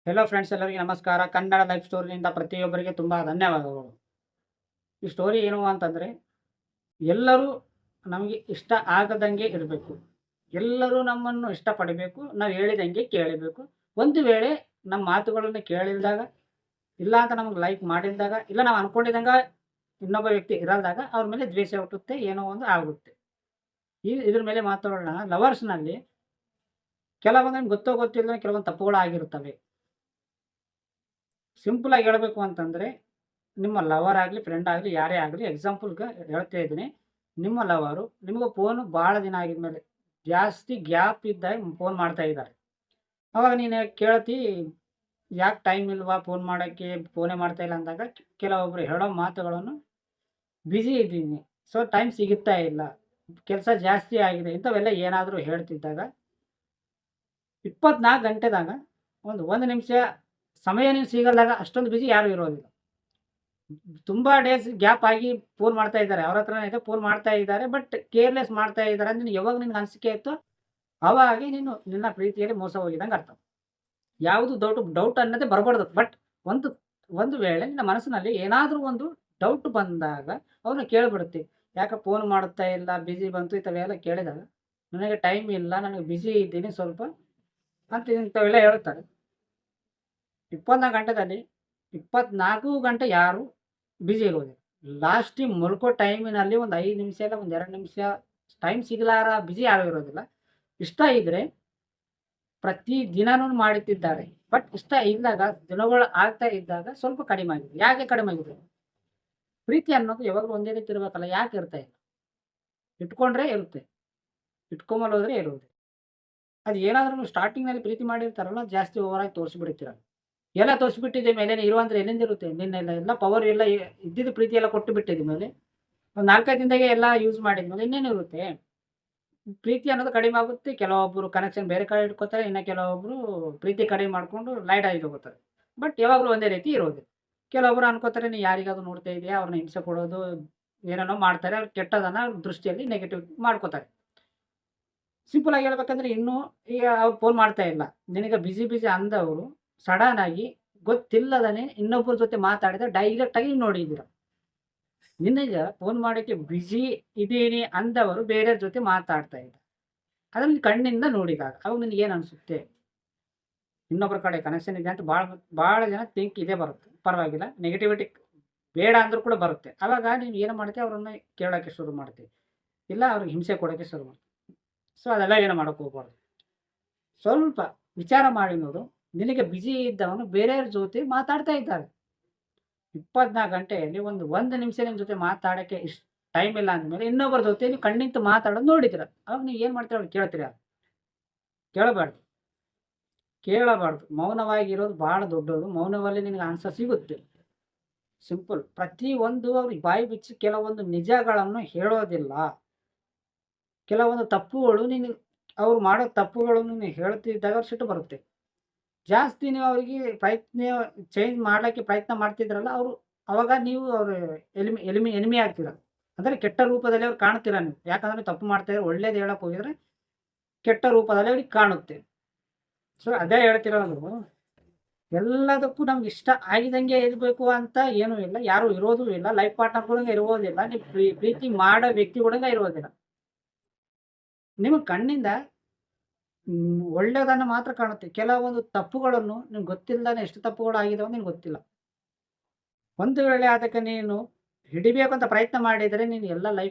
Hello friends, ಎಲ್ಲರಿಗೆ ನಮಸ್ಕಾರ. Kannada life ಸ್ಟೋರಿನಿಂದ ಪ್ರತಿಯೊಬ್ಬರಿಗೆ ತುಂಬ ಧನ್ಯವಾದಗಳು. ಈ ಸ್ಟೋರಿ ಏನು ಅಂತಂದರೆ, ಎಲ್ಲರೂ ನಮಗೆ ಇಷ್ಟ ಆಗದಂಗೆ ಇರಬೇಕು. ಎಲ್ಲರೂ ನಮ್ಮನ್ನು ಇಷ್ಟಪಡಬೇಕು. ನಾವು ಹೇಳಿದಂಗೆ ಕೇಳಬೇಕು. ಒಂದು ವೇಳೆ ನಮ್ಮ ಮಾತುಗಳನ್ನು ಕೇಳಿಲ್ದಾಗ, ಇಲ್ಲ ಅಂತ ನಮಗೆ ಲೈಕ್ ಮಾಡಿಲ್ದಾಗ, ಇಲ್ಲ ನಾವು ಅಂದ್ಕೊಂಡಿದ್ದಂಗೆ ಇನ್ನೊಬ್ಬ ವ್ಯಕ್ತಿ ಇರಲ್ದಾಗ ಅವ್ರ ಮೇಲೆ ದ್ವೇಷ ಹುಟ್ಟುತ್ತೆ, ಏನೋ ಒಂದು ಆಗುತ್ತೆ. ಇದ್ರ ಮೇಲೆ ಮಾತಾಡೋಣ. ಲವರ್ಸ್‌ನಲ್ಲಿ ಕೆಲವೊಂದು ನಿಮ್ಗೆ ಗೊತ್ತೋ ಗೊತ್ತಿಲ್ಲದೆ ಕೆಲವೊಂದು ತಪ್ಪುಗಳು ಆಗಿರುತ್ತವೆ. ಸಿಂಪಲ್ ಆಗಿ ಹೇಳಬೇಕು ಅಂತಂದ್ರೆ, ನಿಮ್ಮ ಲವರ್ ಆಗಲಿ, ಫ್ರೆಂಡ್ ಆಗಲಿ, ಯಾರೇ ಆಗಲಿ, ಎಕ್ಸಾಂಪಲ್‌ಗೆ ಹೇಳ್ತಾ ಇದ್ದೀನಿ. ನಿಮ್ಮ ಲವರು ನಿಮ್ಗೆ ಫೋನು ಭಾಳ ದಿನ ಆಗಿದ್ಮೇಲೆ, ಜಾಸ್ತಿ ಗ್ಯಾಪ್ ಇದ್ದಾಗ ಫೋನ್ ಮಾಡ್ತಾ ಇದ್ದಾರೆ. ಅವಾಗ ನೀನು ಕೇಳ್ತಿ, ಯಾಕೆ ಟೈಮ್ ಇಲ್ವಾ ಫೋನ್ ಮಾಡೋಕ್ಕೆ, ಫೋನೇ ಮಾಡ್ತಾ ಇಲ್ಲ ಅಂದಾಗ, ಕೆಲವೊಬ್ರು ಹೇಳೋ ಮಾತುಗಳನ್ನು, ಬ್ಯುಸಿ ಇದ್ದೀನಿ, ಸೊ ಟೈಮ್ ಸಿಗುತ್ತಾ ಇಲ್ಲ, ಕೆಲಸ ಜಾಸ್ತಿ ಆಗಿದೆ, ಇಂಥವೆಲ್ಲ ಏನಾದರೂ ಹೇಳ್ತಿದ್ದಾಗ, 24 ಗಂಟೆದಾಗ ಒಂದು ನಿಮಿಷ ಸಮಯ ನೀವು ಸಿಗಲ್ದಾಗ ಅಷ್ಟೊಂದು ಬ್ಯುಸಿ ಯಾರೂ ಇರೋದಿಲ್ಲ. ತುಂಬಾ ಡೇಸ್ ಗ್ಯಾಪ್ ಆಗಿ ಫೋನ್ ಮಾಡ್ತಾ ಇದ್ದಾರೆ. ಅವ್ರ ಹತ್ರನೇ ಇದೆ, ಫೋನ್ ಮಾಡ್ತಾ ಇದ್ದಾರೆ. ಬಟ್ ಕೇರ್‌ಲೆಸ್ ಮಾಡ್ತಾ ಇದ್ದಾರೆ ಅಂತ ಯಾವಾಗ ನಿನ್ಗೆ ಅನಿಸಿಕೆ ಇತ್ತೋ, ಅವಾಗೆ ನೀನು ನಿನ್ನ ಪ್ರೀತಿಯಲ್ಲಿ ಮೋಸ ಹೋಗಿದಂಗೆ ಅರ್ಥ. ಯಾವುದು ಡೌಟ್ ಅನ್ನೋದೇ ಬರಬಾರ್ದು. ಬಟ್ ಒಂದು ಒಂದು ವೇಳೆ ನಿನ್ನ ಮನಸ್ಸಿನಲ್ಲಿ ಏನಾದರೂ ಒಂದು ಡೌಟ್ ಬಂದಾಗ ಅವ್ರನ್ನ ಕೇಳಿಬಿಡುತ್ತೆ. ಯಾಕೆ ಫೋನ್ ಮಾಡುತ್ತಾ ಇಲ್ಲ, ಬಿಸಿ ಬಂತು ಇಂಥವೆಲ್ಲ ಕೇಳಿದಾಗ, ನನಗೆ ಟೈಮ್ ಇಲ್ಲ, ನನಗೆ ಬಿಸಿ ಇದ್ದೀನಿ ಸ್ವಲ್ಪ ಅಂತ ಇಂಥವೆಲ್ಲ ಹೇಳುತ್ತಾರೆ. 24 ಗಂಟೆದಲ್ಲಿ 24 ಗಂಟೆ ಯಾರು ಬಿಸಿ ಇರುವುದಿಲ್ಲ. ಲಾಸ್ಟಿಗೆ ಮಲ್ಕೋ ಟೈಮಿನಲ್ಲಿ ಒಂದು 5 ನಿಮಿಷ ಇಲ್ಲ ಒಂದು 2 ನಿಮಿಷ ಟೈಮ್ ಸಿಗಲಾರ ಬಿಸಿ ಯಾರು ಇರೋದಿಲ್ಲ. ಇಷ್ಟ ಇದ್ರೆ ಪ್ರತಿ ದಿನಾನೂ ಮಾಡುತ್ತಿದ್ದಾರೆ. ಬಟ್ ಇಷ್ಟ ಇದ್ದಾಗ, ದಿನಗಳು ಆಗ್ತಾ ಇದ್ದಾಗ ಸ್ವಲ್ಪ ಕಡಿಮೆ ಆಗಿದೆ. ಯಾಕೆ ಕಡಿಮೆ ಆಗಿದೆ? ಪ್ರೀತಿ ಅನ್ನೋದು ಯಾವಾಗಲೂ ಒಂದೇ ರೀತಿ ಇರಬೇಕಲ್ಲ, ಯಾಕೆ ಇರ್ತಾ ಇಲ್ಲ? ಇಟ್ಕೊಂಡ್ರೆ ಇರುತ್ತೆ, ಇಟ್ಕೊಂಬಲ್ ಹೋದ್ರೆ ಇರುವುದಿಲ್ಲ. ಅದು ಏನಾದ್ರೂ ನೀವು ಸ್ಟಾರ್ಟಿಂಗ್‌ನಲ್ಲಿ ಪ್ರೀತಿ ಮಾಡಿರ್ತಾರಲ್ಲ, ಜಾಸ್ತಿ ಓವರಾಗಿ ತೋರಿಸ್ಬಿಡ್ತೀರ. ಎಲ್ಲ ತೋರಿಸ್ಬಿಟ್ಟಿದ್ದೆ ಮೇಲೇನೆ ಇರುವಂದ್ರೆ ಎಲ್ಲಿಂದ ಇರುತ್ತೆ? ಎಲ್ಲ ಪವರ್ ಎಲ್ಲ ಇದ್ದಿದ್ದು ಪ್ರೀತಿ ಎಲ್ಲ ಕೊಟ್ಟು ಬಿಟ್ಟಿದ ಮೇಲೆ, ಒಂದು 4, 5 ದಿನದಾಗೆ ಎಲ್ಲ ಯೂಸ್ ಮಾಡಿದ್ಮೇಲೆ ಇನ್ನೇನು ಇರುತ್ತೆ? ಪ್ರೀತಿ ಅನ್ನೋದು ಕಡಿಮೆ ಆಗುತ್ತೆ. ಕೆಲವೊಬ್ಬರು ಕನೆಕ್ಷನ್ ಬೇರೆ ಕಡೆ ಇಟ್ಕೋತಾರೆ. ಇನ್ನು ಕೆಲವೊಬ್ರು ಪ್ರೀತಿ ಕಡಿಮೆ ಮಾಡ್ಕೊಂಡು ಲೈಟ್ ಆಗಿ ಹೋಗ್ತಾರೆ. ಬಟ್ ಯಾವಾಗಲೂ ಒಂದೇ ರೀತಿ ಇರೋದಿಲ್ಲ. ಕೆಲವೊಬ್ರು ಅನ್ಕೋತಾರೆ, ನೀ ಯಾರಿಗಾದ್ರೂ ನೋಡ್ತಾ ಇದೀಯಾ, ಅವ್ರನ್ನ ಹಿಂಸೆ ಕೊಡೋದು, ಏನೇನೋ ಮಾಡ್ತಾರೆ. ಅವ್ರು ಕೆಟ್ಟದನ್ನ ಅವ್ರ ದೃಷ್ಟಿಯಲ್ಲಿ ನೆಗೆಟಿವ್ ಮಾಡ್ಕೋತಾರೆ. ಸಿಂಪಲ್ ಆಗಿ ಹೇಳ್ಬೇಕಂದ್ರೆ, ಇನ್ನೂ ಈಗ ಅವ್ರು ಫೋನ್ ಮಾಡ್ತಾ ಇಲ್ಲ. ನಿನಗೆ ಬಿಸಿ ಅಂದವರು ಸಡನ್ ಆಗಿ ಗೊತ್ತಿಲ್ಲದನೆ ಇನ್ನೊಬ್ಬರ ಜೊತೆ ಮಾತಾಡಿದ ಡೈರೆಕ್ಟ್ ಆಗಿ ನೋಡಿದ್ದೀರ. ನಿನಗೆ ಫೋನ್ ಮಾಡೋಕ್ಕೆ ಬಿಸಿ ಇದ್ದೀನಿ ಅಂದವರು ಬೇರೆಯವ್ರ ಜೊತೆ ಮಾತಾಡ್ತಾ ಇದ್ದಾರೆ. ಅದನ್ನ ನೀನು ಕಣ್ಣಿಂದ ನೋಡಿದಾಗ ಅವಾಗ ನಿನಗೆ ಏನು ಅನಿಸುತ್ತೆ? ಇನ್ನೊಬ್ಬರ ಕಡೆ ಕನೆಕ್ಷನ್ ಇದೆ ಅಂತ ಭಾಳ ಜನ ಥಿಂಕ್ ಇದೇ ಬರುತ್ತೆ. ಪರವಾಗಿಲ್ಲ, ನೆಗೆಟಿವಿಟಿ ಬೇಡ ಅಂದ್ರೂ ಕೂಡ ಬರುತ್ತೆ. ಅವಾಗ ನೀನು ಏನು ಮಾಡ್ತೀಯ, ಅವರನ್ನ ಕೇಳೋಕ್ಕೆ ಶುರು ಮಾಡ್ತೀವಿ. ಇಲ್ಲ ಅವ್ರಿಗೆ ಹಿಂಸೆ ಕೊಡೋಕ್ಕೆ ಶುರು ಮಾಡ್ತೀವಿ. ಸೊ ಅದೆಲ್ಲ ಏನು ಮಾಡೋಕ್ಕೆ ಹೋಗ್ಬಾರ್ದು. ಸ್ವಲ್ಪ ವಿಚಾರ ಮಾಡಿ ನೋಡು. ನಿನಗೆ ಬಿಸಿ ಇದ್ದವನು ಬೇರೆಯವ್ರ ಜೊತೆ ಮಾತಾಡ್ತಾ ಇದ್ದಾರೆ. 24 ಗಂಟೆಯಲ್ಲಿ ಒಂದು ನಿಮಿಷ ನಿನ್ನ ಜೊತೆ ಮಾತಾಡೋಕ್ಕೆ ಟೈಮ್ ಇಲ್ಲ ಅಂದಮೇಲೆ, ಇನ್ನೊಬ್ಬರ ಜೊತೆ ನೀವು ಕಣ್ಣಿಂತು ಮಾತಾಡೋದು ನೋಡಿದ್ದೀರ. ಅವಾಗ ನೀವು ಏನು ಮಾಡ್ತೀರ? ಅವ್ರು ಕೇಳ್ತೀರಾ? ಕೇಳಬಾರ್ದು, ಕೇಳಬಾರ್ದು. ಮೌನವಾಗಿರೋದು ಭಾಳ ದೊಡ್ಡದು. ಮೌನದಲ್ಲಿ ನಿನಗೆ ಆನ್ಸರ್ ಸಿಗುತ್ತೆ. ಸಿಂಪಲ್. ಪ್ರತಿಯೊಂದು ಅವ್ರಿಗೆ ಬಾಯಿ ಬಿಚ್ಚಿ ಕೆಲವೊಂದು ನಿಜಗಳನ್ನು ಹೇಳೋದಿಲ್ಲ. ಕೆಲವೊಂದು ತಪ್ಪುಗಳು ಅವ್ರು ಮಾಡೋ ತಪ್ಪುಗಳನ್ನು ನೀನು ಹೇಳ್ತಿದ್ದಾಗ ಅವ್ರಿಗೆ ಸಿಟ್ಟು ಬರುತ್ತೆ. ಜಾಸ್ತಿ ನೀವು ಅವರಿಗೆ ಚೇಂಜ್ ಮಾಡ್ಲಿಕ್ಕೆ ಪ್ರಯತ್ನ ಮಾಡ್ತಿದ್ರಲ್ಲ, ಅವಾಗ ನೀವು ಅವ್ರ ಎನಿಮಿ ಆಗ್ತೀರ. ಅಂದರೆ ಕೆಟ್ಟ ರೂಪದಲ್ಲಿ ಅವ್ರು ಕಾಣ್ತೀರ ನೀವು. ಯಾಕಂದ್ರೆ ತಪ್ಪು ಮಾಡ್ತಾ ಇದ್ರೆ, ಒಳ್ಳೇದು ಹೇಳಕ್ಕೆ ಹೋಗಿದ್ರೆ ಕೆಟ್ಟ ರೂಪದಲ್ಲಿ ಅವ್ರಿಗೆ ಕಾಣುತ್ತೆ. ಸೊ ಅದೇ ಹೇಳ್ತಿರೋದು, ಎಲ್ಲದಕ್ಕೂ ನಮ್ಗೆ ಇಷ್ಟ ಆಗಿದಂಗೆ ಇರಬೇಕು ಅಂತ ಏನೂ ಇಲ್ಲ. ಯಾರು ಇರೋದೂ ಇಲ್ಲ. ಲೈಫ್ ಪಾರ್ಟ್ನರ್ ಕೂಡ ಇರುವುದಿಲ್ಲ. ನೀವು ಪ್ರೀತಿ ಮಾಡೋ ವ್ಯಕ್ತಿ ಕೂಡ ಇರುವುದಿಲ್ಲ. ನಿಮ್ಮ ಕಣ್ಣಿಂದ ಒಳ್ಳೆಯದನ್ನು ಮಾತ್ರ ಕಾಣುತ್ತೆ. ಕೆಲವೊಂದು ತಪ್ಪುಗಳನ್ನು ನಿಮ್ಗೆ ಗೊತ್ತಿಲ್ಲದೆ ಎಷ್ಟು ತಪ್ಪುಗಳು ಆಗಿದಾವೆ ನಿನ್ಗೆ ಗೊತ್ತಿಲ್ಲ. ಒಂದು ವೇಳೆ ಅದಕ್ಕೆ ನೀನು ಹಿಡಿಬೇಕು ಅಂತ ಪ್ರಯತ್ನ ಮಾಡಿದರೆ, ನೀನು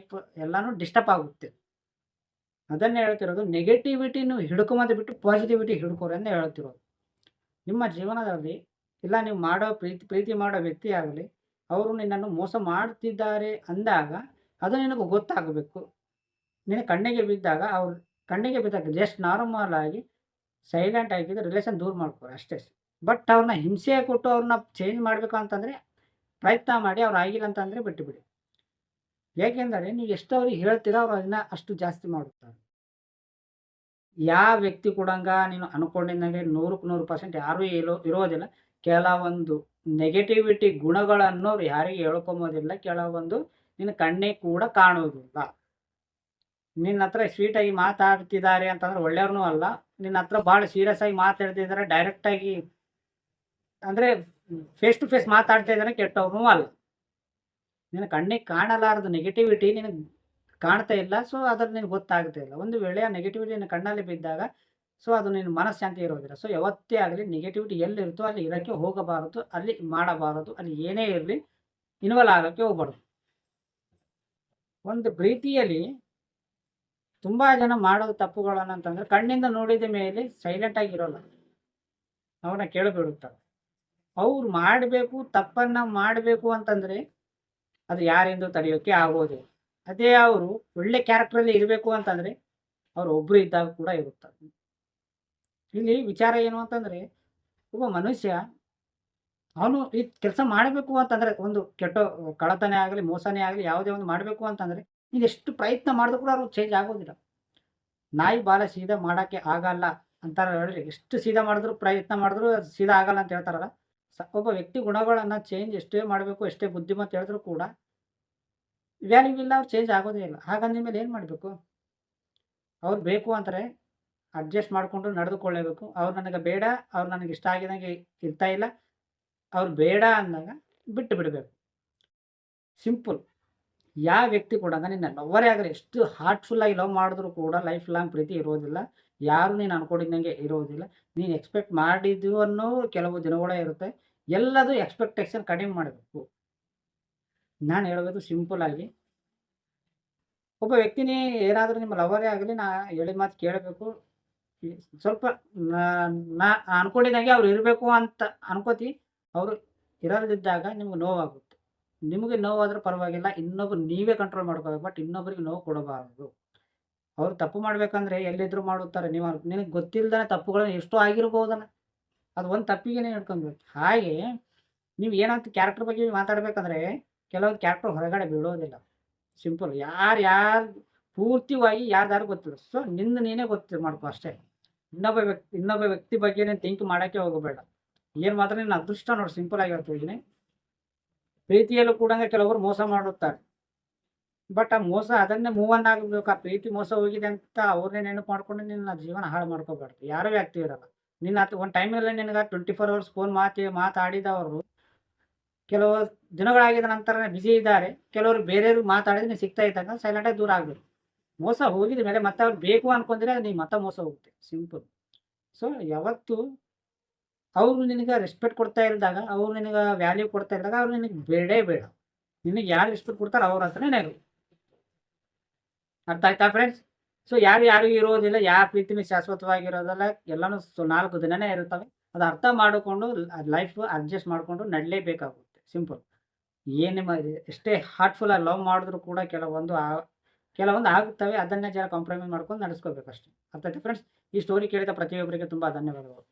ಎಲ್ಲಾನು ಡಿಸ್ಟರ್ಬ್ ಆಗುತ್ತೆ. ಅದನ್ನೇ ಹೇಳ್ತಿರೋದು. ನೆಗೆಟಿವಿಟಿನು ಹಿಡ್ಕೊಂಬಂದು ಬಿಟ್ಟು ಪಾಸಿಟಿವಿಟಿ ಹಿಡ್ಕೊರಿ ಅಂತ ಹೇಳ್ತಿರೋದು. ನಿಮ್ಮ ಜೀವನದಲ್ಲಿ ಇಲ್ಲ, ನೀವು ಮಾಡೋ ಪ್ರೀತಿ ಮಾಡೋ ವ್ಯಕ್ತಿ ಆಗಲಿ, ಅವರು ನಿನ್ನನ್ನು ಮೋಸ ಮಾಡ್ತಿದ್ದಾರೆ ಅಂದಾಗ ಅದು ನಿನಗೆ ಗೊತ್ತಾಗಬೇಕು. ನಿನ್ನ ಕಣ್ಣಿಗೆ ಬಿದ್ದಾಗ ಜಸ್ಟ್ ನಾರ್ಮಲ್ ಆಗಿ ಸೈಲೆಂಟ್ ಆಗಿದ್ದು ರಿಲೇಷನ್ ದೂರ ಮಾಡ್ಕೊರಿ ಅಷ್ಟೇ. ಬಟ್ ಅವ್ರನ್ನ ಹಿಂಸೆ ಕೊಟ್ಟು ಅವ್ರನ್ನ ಚೇಂಜ್ ಮಾಡಬೇಕು ಅಂತಂದರೆ ಪ್ರಯತ್ನ ಮಾಡಿ. ಅವ್ರು ಆಗಿಲ್ಲ ಅಂತಂದರೆ ಬಿಟ್ಟುಬಿಡಿ. ಏಕೆಂದರೆ ನೀವು ಎಷ್ಟು ಅವ್ರಿಗೆ ಹೇಳ್ತೀರೋ ಅವ್ರು ಅದನ್ನ ಅಷ್ಟು ಜಾಸ್ತಿ ಮಾಡುತ್ತಾರೆ. ಯಾವ ವ್ಯಕ್ತಿ ಕೂಡಂಗ ನೀನು ಅನ್ಕೊಂಡಿದ್ದಂಗೆ 100ಕ್ಕೆ 100% ಯಾರೂ ಇರೋದಿಲ್ಲ. ಕೆಲವೊಂದು ನೆಗೆಟಿವಿಟಿ ಗುಣಗಳನ್ನು ಅವ್ರು ಯಾರಿಗೆ ಹೇಳ್ಕೊಂಬೋದಿಲ್ಲ. ಕೆಲವೊಂದು ನಿನ್ನ ಕಣ್ಣಿಗೆ ಕೂಡ ಕಾಣುವುದಿಲ್ಲ. ನಿನ್ನ ಹತ್ರ ಸ್ವೀಟಾಗಿ ಮಾತಾಡ್ತಿದ್ದಾರೆ ಅಂತಂದ್ರೆ ಒಳ್ಳೆಯವ್ರನ್ನೂ ಅಲ್ಲ. ನಿನ್ನ ಹತ್ರ ಭಾಳ ಸೀರಿಯಸ್ ಆಗಿ ಮಾತಾಡ್ತಿದ್ದಾರೆ, ಡೈರೆಕ್ಟಾಗಿ ಅಂದರೆ ಫೇಸ್ ಟು ಫೇಸ್ ಮಾತಾಡ್ತಾ ಇದ್ದಾನೆ ಕೆಟ್ಟವನು ಅಲ್ಲ. ನಿನ್ನ ಕಣ್ಣಿಗೆ ಕಾಣಲಾರದು ನೆಗೆಟಿವಿಟಿ ನಿನಗೆ ಕಾಣ್ತಾ ಇಲ್ಲ. ಸೊ, ಅದ್ರಲ್ಲಿ ನಿನಗೆ ಗೊತ್ತಾಗ್ತಾ ಇಲ್ಲ. ಒಂದು ವೇಳೆ ಆ ನೆಗೆಟಿವಿಟಿ ನಿನ್ನ ಕಣ್ಣಲ್ಲಿ ಬಿದ್ದಾಗ ಸೊ, ಅದು ನಿನ್ನ ಮನಃಶಾಂತಿ ಇರೋದಿಲ್ಲ. ಸೊ, ಯಾವತ್ತೇ ಆಗಲಿ ನೆಗೆಟಿವಿಟಿ ಎಲ್ಲಿರುತ್ತೋ ಅಲ್ಲಿ ಇರೋಕ್ಕೆ ಹೋಗಬಾರದು. ಅಲ್ಲಿ ಮಾಡಬಾರದು. ಅಲ್ಲಿ ಏನೇ ಇರಲಿ ಇನ್ವಾಲ್ವ್ ಆಗೋಕ್ಕೆ ಹೋಗ್ಬಾರ್ದು. ಒಂದು ಪ್ರೀತಿಯಲ್ಲಿ ತುಂಬಾ ಜನ ಮಾಡೋದು ತಪ್ಪುಗಳನ್ನಂತಂದ್ರೆ ಕಣ್ಣಿಂದ ನೋಡಿದ ಮೇಲೆ ಸೈಲೆಂಟ್ ಆಗಿ ಇರೋಲ್ಲ. ಅವ್ರನ್ನ ಕೇಳಿಬಿಡುತ್ತಾರೆ. ಅವ್ರು ಮಾಡಬೇಕು ತಪ್ಪನ್ನ ಮಾಡಬೇಕು ಅಂತಂದ್ರೆ ಅದು ಯಾರಿಂದೂ ತಡೆಯೋಕ್ಕೆ ಆಗೋದಿಲ್ಲ. ಅದೇ ಅವರು ಒಳ್ಳೆ ಕ್ಯಾರೆಕ್ಟರಲ್ಲಿ ಇರಬೇಕು ಅಂತಂದ್ರೆ ಅವ್ರು ಒಬ್ರು ಇದ್ದಾಗ ಕೂಡ ಇರುತ್ತಾರೆ. ಇಲ್ಲಿ ವಿಚಾರ ಏನು ಅಂತಂದ್ರೆ ಒಬ್ಬ ಮನುಷ್ಯ ಅವನು ಈ ಕೆಲಸ ಮಾಡಬೇಕು ಅಂತಂದ್ರೆ ಒಂದು ಕೆಟ್ಟ ಕಳ್ಳತನ ಆಗಲಿ ಮೋಸನೇ ಆಗಲಿ ಯಾವುದೇ ಒಂದು ಮಾಡಬೇಕು ಅಂತಂದ್ರೆ ನೀನು ಎಷ್ಟು ಪ್ರಯತ್ನ ಮಾಡಿದ್ರು ಕೂಡ ಅವ್ರು ಚೇಂಜ್ ಆಗೋದಿಲ್ಲ. ನಾಯಿ ಬಾಲ ಸೀದಾ ಮಾಡೋಕ್ಕೆ ಆಗಲ್ಲ ಅಂತಾರೆ ಹೇಳ್ರಿ. ಎಷ್ಟು ಸೀದಾ ಮಾಡಿದ್ರು ಪ್ರಯತ್ನ ಮಾಡಿದ್ರು ಅದು ಸೀದಾ ಆಗಲ್ಲ ಅಂತ ಹೇಳ್ತಾರಲ್ಲ. ಒಬ್ಬ ವ್ಯಕ್ತಿ ಗುಣಗಳನ್ನು ಚೇಂಜ್ ಎಷ್ಟೇ ಮಾಡಬೇಕು ಎಷ್ಟೇ ಬುದ್ಧಿಮತ್ತೆ ಹೇಳಿದ್ರು ಕೂಡ ವ್ಯಾಲ್ಯೂ ಇಲ್ಲ, ಅವ್ರು ಚೇಂಜ್ ಆಗೋದೇ ಇಲ್ಲ. ಹಾಗಂದ್ಮೇಲೆ ಏನು ಮಾಡಬೇಕು? ಅವ್ರು ಬೇಕು ಅಂತಾರೆ ಅಡ್ಜಸ್ಟ್ ಮಾಡಿಕೊಂಡು ನಡೆದುಕೊಳ್ಳೇಬೇಕು. ಅವ್ರು ನನಗೆ ಬೇಡ, ಅವ್ರು ನನಗೆ ಇಷ್ಟ ಆಗಿದಂಗೆ ಇರ್ತಾ ಇಲ್ಲ, ಅವ್ರು ಬೇಡ ಅಂದಾಗ ಬಿಟ್ಟು ಬಿಡಬೇಕು. ಸಿಂಪಲ್. ಯಾವ ವ್ಯಕ್ತಿ ಕೂಡ ನಿನ್ನ ಲವ್ವರೇ ಆಗಲಿ ಎಷ್ಟು ಹಾರ್ಟ್ಫುಲ್ಲಾಗಿ ಲವ್ ಮಾಡಿದ್ರು ಕೂಡ ಲೈಫ್ ಲಾಂಗ್ ಪ್ರೀತಿ ಇರೋದಿಲ್ಲ. ಯಾರು ನೀನು ಅನ್ಕೊಂಡಿದ್ದಂಗೆ ಇರೋದಿಲ್ಲ. ನೀನು ಎಕ್ಸ್ಪೆಕ್ಟ್ ಮಾಡಿದ್ದು ಅನ್ನೋ ಕೆಲವು ದಿನಗಳೇ ಇರುತ್ತೆ. ಎಲ್ಲದೂ ಎಕ್ಸ್ಪೆಕ್ಟೇಷನ್ ಕಡಿಮೆ ಮಾಡಬೇಕು. ನಾನು ಹೇಳೋದು ಸಿಂಪಲ್ ಆಗಿ ಒಬ್ಬ ವ್ಯಕ್ತಿನೇ ಏನಾದರೂ ನಿಮ್ಮ ಲವರೇ ಆಗಲಿ ಹೇಳಿದ ಮಾತು ಕೇಳಬೇಕು. ಸ್ವಲ್ಪ ನಾ ಅನ್ಕೊಂಡಿದ್ದಂಗೆ ಅವ್ರು ಇರಬೇಕು ಅಂತ ಅನ್ಕೋತಿ. ಅವರು ಇರಲ್ದಿದ್ದಾಗ ನಿಮ್ಗೆ ನೋವಾಗುತ್ತೆ. ನಿಮಗೆ ನೋವಾದ್ರೂ ಪರವಾಗಿಲ್ಲ. ಇನ್ನೊಬ್ರು ನೀವೇ ಕಂಟ್ರೋಲ್ ಮಾಡ್ಕೋಬೇಕು. ಬಟ್ ಇನ್ನೊಬ್ರಿಗೆ ನೋವು ಕೊಡಬಾರದು. ಅವ್ರು ತಪ್ಪು ಮಾಡ್ಬೇಕಂದ್ರೆ ಎಲ್ಲಿದ್ರು ಮಾಡುತ್ತಾರೆ. ನಿನಗೆ ಗೊತ್ತಿಲ್ಲದ ತಪ್ಪುಗಳು ಎಷ್ಟೋ ಆಗಿರ್ಬೋದಲ್ಲ. ಅದು ಒಂದು ತಪ್ಪಿಗೆ ಹಿಡ್ಕೊಬೇಕು. ಹಾಗೆ ನೀವು ಏನಂತ ಕ್ಯಾರೆಕ್ಟರ್ ಬಗ್ಗೆ ಮಾತಾಡ್ಬೇಕಂದ್ರೆ ಕೆಲವೊಂದು ಕ್ಯಾರೆಕ್ಟರ್ ಹೊರಗಡೆ ಬಿಡೋದಿಲ್ಲ. ಸಿಂಪಲ್. ಯಾರು ಪೂರ್ತಿಯಾಗಿ ಯಾರ್ದಾರು ಗೊತ್ತಿಲ್ಲ. ಸೊ, ನೀನೇ ಗೊತ್ತು ಮಾಡ್ಕೊ ಅಷ್ಟೇ. ಇನ್ನೊಬ್ಬ ವ್ಯಕ್ತಿ ಬಗ್ಗೆ ನೀನು ಥಿಂಕ್ ಮಾಡೋಕ್ಕೆ ಹೋಗಬೇಡ. ಏನು ಮಾತ್ರ ನಿನ್ನ ಅದೃಷ್ಟ ನೋಡಿ. ಸಿಂಪಲ್ ಆಗಿ ಹೇಳ್ತಿದ್ದೀನಿ. ಪ್ರೀತಿಯಲ್ಲೂ ಕೂಡ ಕೆಲವರು ಮೋಸ ಮಾಡುತ್ತಾರೆ. ಬಟ್ ಆ ಮೋಸ ಅದನ್ನೇ ಮೂವ್ ಆನ್ ಆಗಬೇಕು. ಆ ಪ್ರೀತಿ ಮೋಸ ಹೋಗಿದೆ ಅಂತ ಅವ್ರನ್ನೇ ನೆನಪು ಮಾಡ್ಕೊಂಡು ನಿನ್ನ ಜೀವನ ಹಾಳು ಮಾಡ್ಕೋಬಾರ್ದು. ಯಾರೂ ವ್ಯಕ್ತಿ ಇರಲ್ಲ. ನಿನ್ನ ಒಂದು ಟೈಮಲ್ಲಿ ನಿನಗೆ 24 ಅವರ್ಸ್ ಫೋನ್ ಮಾತಾಡಿದವರು ಕೆಲವು ದಿನಗಳಾಗಿದ ನಂತರನೇ ಬಿಸಿ ಇದ್ದಾರೆ. ಕೆಲವರು ಬೇರೆಯವ್ರಿಗೆ ಮಾತಾಡಿದ್ರೆ ನೀವು ಸಿಗ್ತಾ ಇದ್ದಾಗ ಸೈಲೆಂಟಾಗಿ ದೂರ ಆಗಬೇಕು. ಮೋಸ ಹೋಗಿದ ಮೇಲೆ ಮತ್ತೆ ಅವ್ರು ಬೇಕು ಅನ್ಕೊಂಡ್ರೆ ನೀವು ಮತ್ತೆ ಮೋಸ ಹೋಗುತ್ತೆ. ಸಿಂಪಲ್. ಸೊ, ಯಾವತ್ತು ಅವರು ನಿನಗೆ ರೆಸ್ಪೆಕ್ಟ್ ಕೊಡ್ತಾ ಇಲ್ದಾಗ, ಅವ್ರು ನಿನಗೆ ವ್ಯಾಲ್ಯೂ ಕೊಡ್ತಾ ಇದ್ದಾಗ ಅವ್ರು ನಿನಗೆ ಬೇಡೇ ಬೇಡ. ನಿನಗೆ ಯಾರು ರೆಸ್ಪೆಕ್ಟ್ ಕೊಡ್ತಾರೋ ಅವ್ರ ಹತ್ರನೇ ಇರು. ಅರ್ಥ ಆಯ್ತಾ ಫ್ರೆಂಡ್ಸ್? ಸೊ, ಯಾರಿಗೂ ಇರೋದಿಲ್ಲ. ಯಾವ ಪ್ರೀತಿನೂ ಶಾಶ್ವತವಾಗಿರೋದಲ್ಲ. ಎಲ್ಲನೂ 4 ದಿನನೇ ಇರುತ್ತವೆ. ಅದು ಅರ್ಥ ಮಾಡಿಕೊಂಡು ಲೈಫ್ ಅಡ್ಜಸ್ಟ್ ಮಾಡಿಕೊಂಡು ನಡಲೇಬೇಕಾಗುತ್ತೆ. ಸಿಂಪಲ್. ನಿಮ್ಮ ಎಷ್ಟೇ ಹಾರ್ಟ್ಫುಲ್ ಆಗಿ ಲವ್ ಮಾಡಿದ್ರು ಕೂಡ ಕೆಲವೊಂದು ಆಗುತ್ತವೆ. ಅದನ್ನೇ ಜರ ಕಾಂಪ್ರಮೈಸ್ ಮಾಡ್ಕೊಂಡು ನಡೆಸ್ಕೋಬೇಕಷ್ಟೇ. ಅರ್ಥ ಆಯ್ತಾ ಫ್ರೆಂಡ್ಸ್? ಈ ಸ್ಟೋರಿ ಕೇಳಿದ ಪ್ರತಿಯೊಬ್ಬರಿಗೆ ತುಂಬ ಧನ್ಯವಾದಗಳು.